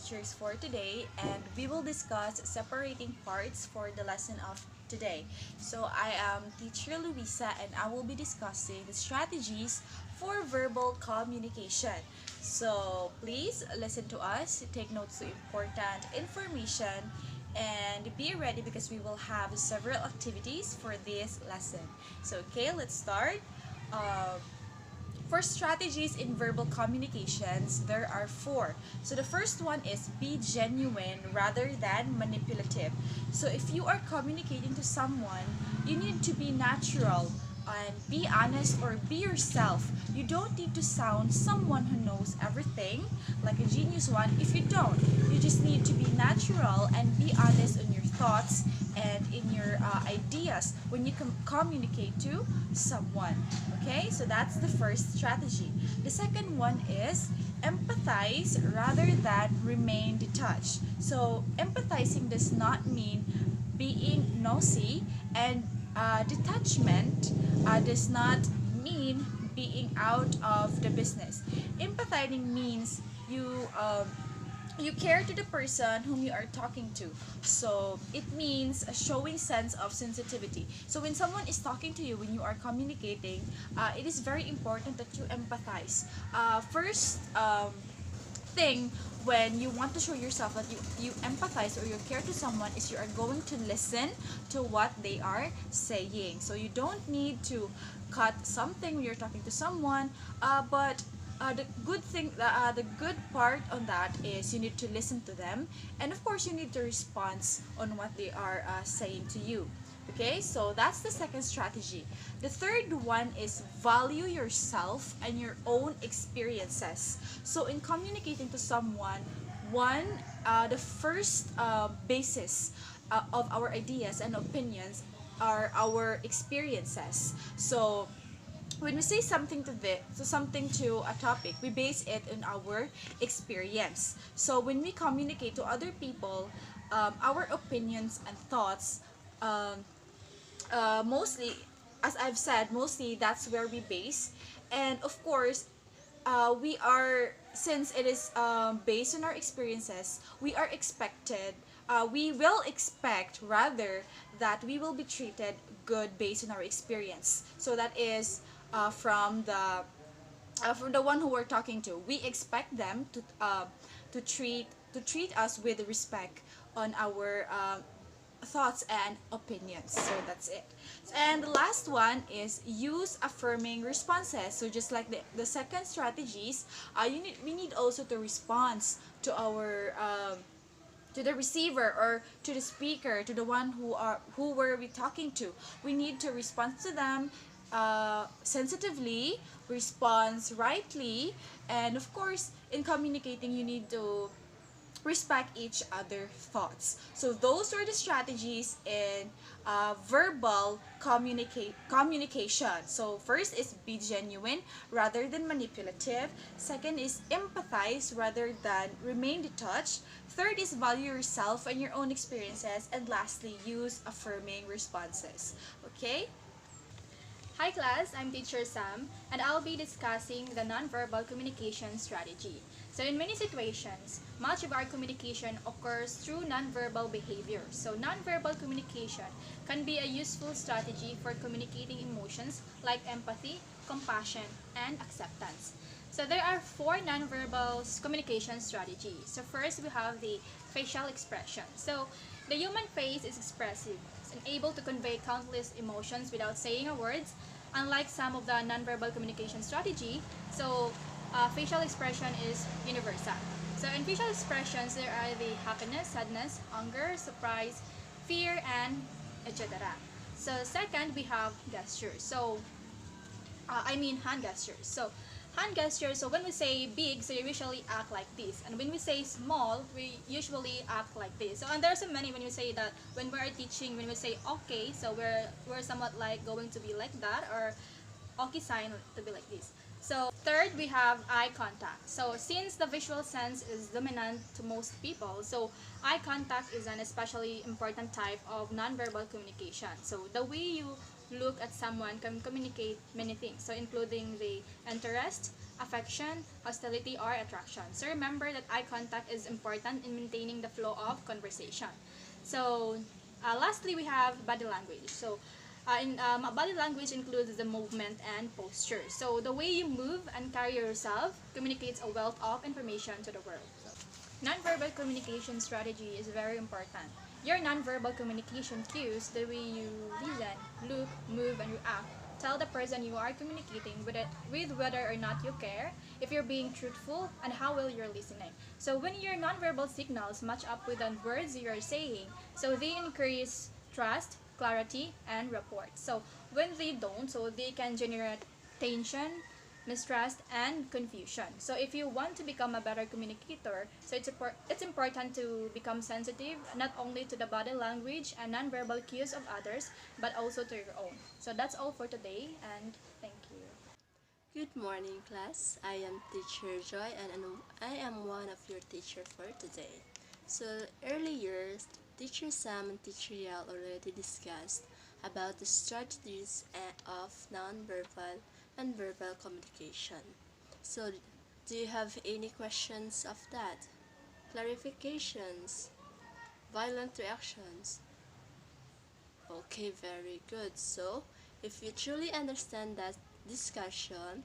teachers for today, and we will discuss separating parts for the lesson of today. So I am teacher Luisa, and I will be discussing the strategies for verbal communication. So please listen to us, take notes of important information, and be ready because we will have several activities for this lesson. So okay, let's start. Uh, for strategies in verbal communications, there are four. So the first one is be genuine rather than manipulative. So if you are communicating to someone, you need to be natural and be honest or be yourself. You don't need to sound someone who knows everything, like a genius one. If you don't, you just need to be natural and be honest in your thoughts and in your ideas when you communicate to someone. Okay, so that's the first strategy. The second one is empathize rather than remain detached. So empathizing does not mean being nosy, and detachment does not mean being out of the business. Empathizing means you care to the person whom you are talking to. So it means showing sense of sensitivity. So when someone is talking to you, when you are communicating, it is very important that you empathize. First thing when you want to show yourself that you empathize or you care to someone is you are going to listen to what they are saying. So you don't need to cut something when you're talking to someone, but the good part on that is you need to listen to them, and of course you need to respond on what they are saying to you. Okay, so that's the second strategy. The third one is value yourself and your own experiences. So in communicating to someone, the first basis of our ideas and opinions are our experiences. So when we say something to a topic, we base it on our experience. So when we communicate to other people, our opinions and thoughts, um, mostly, as I've said, mostly that's where we base. And of course, we are since it is based on our experiences, we will expect rather that we will be treated good based on our experience. So that is from the one who we're talking to. We expect them to treat us with respect on our thoughts and opinions. So that's it. And the last one is use affirming responses. So just like the second strategies, we need also to respond to our to the receiver or to the speaker, to the one who were we talking to. We need to respond to them sensitively, respond rightly, and of course in communicating you need to respect each other thoughts. So those are the strategies in verbal communication. So first is be genuine rather than manipulative. Second is empathize rather than remain detached. Third is value yourself and your own experiences. And lastly, use affirming responses. Okay? Hi class, I'm teacher Sam, and I'll be discussing the nonverbal communication strategy. So in many situations, much of our communication occurs through nonverbal behavior. So nonverbal communication can be a useful strategy for communicating emotions like empathy, compassion, and acceptance. So there are four nonverbal communication strategies. So first we have the facial expression. So the human face is expressive and able to convey countless emotions without saying a word, unlike some of the nonverbal communication strategy. So facial expression is universal. So in facial expressions, there are the happiness, sadness, anger, surprise, fear, and etc. So second, we have gestures. So hand gestures. So hand gestures, so when we say big, so you usually act like this. And when we say small, we usually act like this. So and there are so many when you say that when we're teaching, when we say okay, so we're somewhat like going to be like that, or okay sign to be like this. So third, we have eye contact. So since the visual sense is dominant to most people, so eye contact is an especially important type of nonverbal communication. So the way you look at someone can communicate many things, so including the interest, affection, hostility, or attraction. So remember that eye contact is important in maintaining the flow of conversation. So lastly, we have body language. So body language includes the movement and posture. So the way you move and carry yourself communicates a wealth of information to the world. Nonverbal communication strategy is very important. Your nonverbal communication cues, the way you listen, look, move, and react, tell the person you are communicating with whether or not you care, if you're being truthful, and how well you're listening. So when your nonverbal signals match up with the words you're saying, so they increase trust, clarity, and rapport. So when they don't, so they can generate tension, mistrust, and confusion. So if you want to become a better communicator, so it's important to become sensitive not only to the body language and nonverbal cues of others, but also to your own. So that's all for today, and thank you. Good morning, class. I am Teacher Joy, and I am one of your teacher for today. So earlier, Teacher Sam and Teacher Yal already discussed about the strategies of nonverbal and verbal communication. So, do you have any questions of that? Clarifications? Violent reactions? Okay, very good. So, if you truly understand that discussion,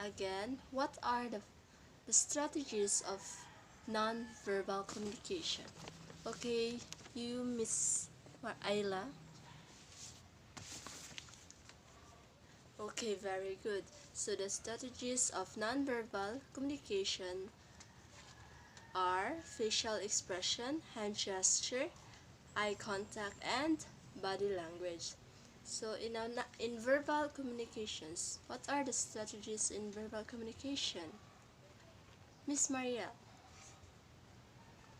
again, what are the strategies of non-verbal communication? Okay, you, Miss Ayla. Okay, very good. So, the strategies of non-verbal communication are facial expression, hand gesture, eye contact, and body language. So in verbal communications, what are the strategies in verbal communication? Miss Maria.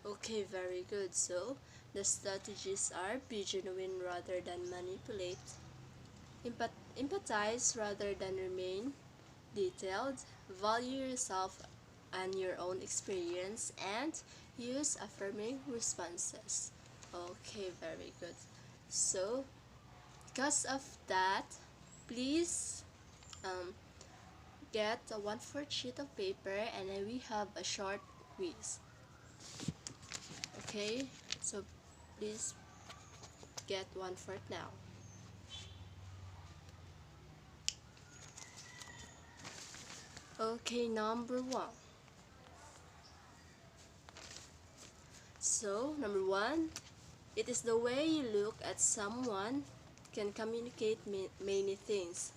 Okay, very good. So the strategies are be genuine rather than manipulate, empathize rather than remain detailed, value yourself and your own experience, and use affirming responses. Okay, very good. So because of that, please get a 1/4 sheet of paper, and then we have a short quiz. Okay, so please get 1/4 now. Okay, number 1. So number 1, it is the way you look at someone can communicate many things,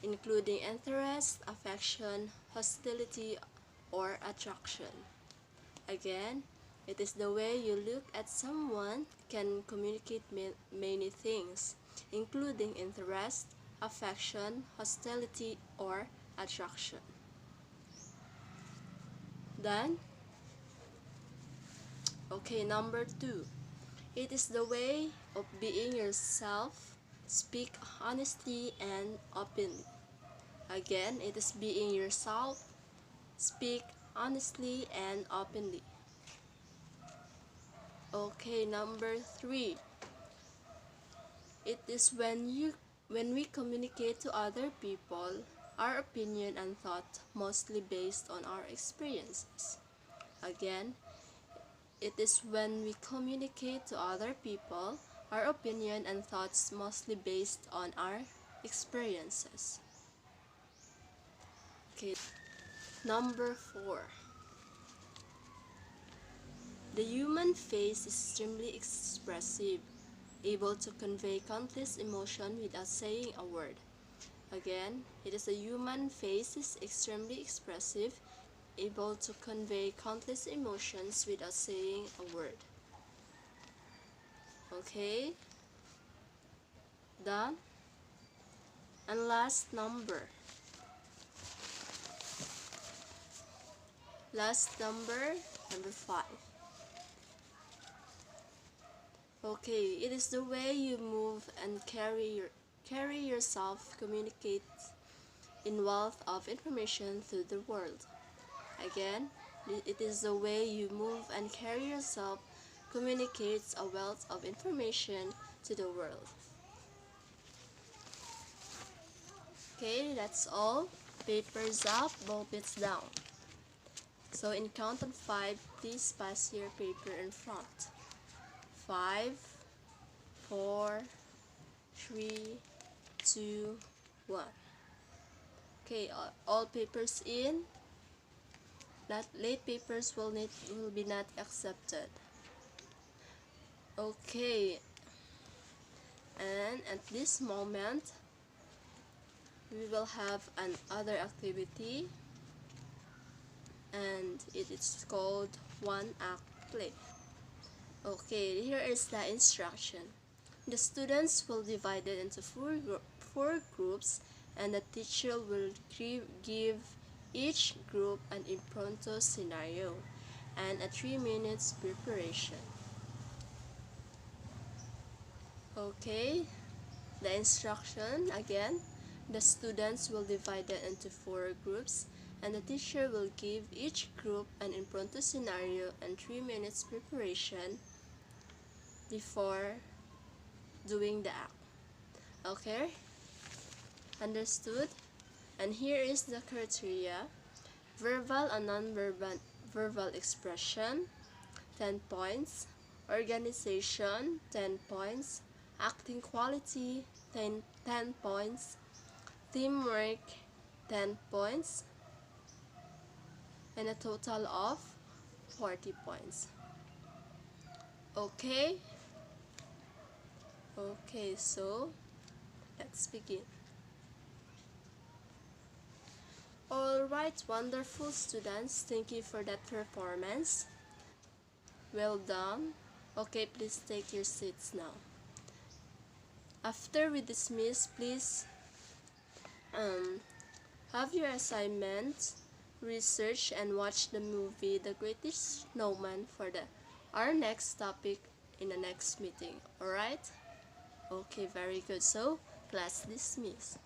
including interest, affection, hostility, or attraction. Again, it is the way you look at someone can communicate many things, including interest, affection, hostility, or attraction. Then, okay, number 2. It is the way of being yourself, speak honestly and openly. Again, it is being yourself, speak honestly and openly. Okay, number 3. It is when we communicate to other people our opinion and thought mostly based on our experiences. Again, it is when we communicate to other people our opinion and thoughts mostly based on our experiences. Okay, number 4. The human face is extremely expressive, able to convey countless emotions without saying a word. Again, it is a human face is extremely expressive, able to convey countless emotions without saying a word. Okay? Done? And last number. Last number, number 5. Okay, it is the way you move and carry yourself communicate in wealth of information to the world. Again, it is the way you move and carry yourself communicates a wealth of information to the world. Okay, that's all. Papers up, ball bits down. So in count of 5, please pass your paper in front. 5, 4, 3, 2, 1. Okay, all papers in. Late papers will be not accepted. Okay, and at this moment, we will have another activity, and it is called one act play. Okay, here is the instruction. The students will be divided into four groups, and the teacher will give each group an impromptu scenario and a 3 minutes preparation. Okay, the instruction again. The students will be divided into 4 groups, and the teacher will give each group an impromptu scenario and 3 minutes preparation before doing the act. Okay? Understood? And here is the criteria. Verbal and non-verbal verbal expression, 10 points. Organization, 10 points. Acting quality, 10 points. Teamwork, 10 points. And a total of 40 points. Okay? Okay, so let's begin. Alright, wonderful students, thank you for that performance. Well done. Okay, please take your seats now. After we dismiss, please have your assignment, research and watch the movie The Greatest Snowman for our next topic in the next meeting. Alright? Okay, very good. So, class dismissed.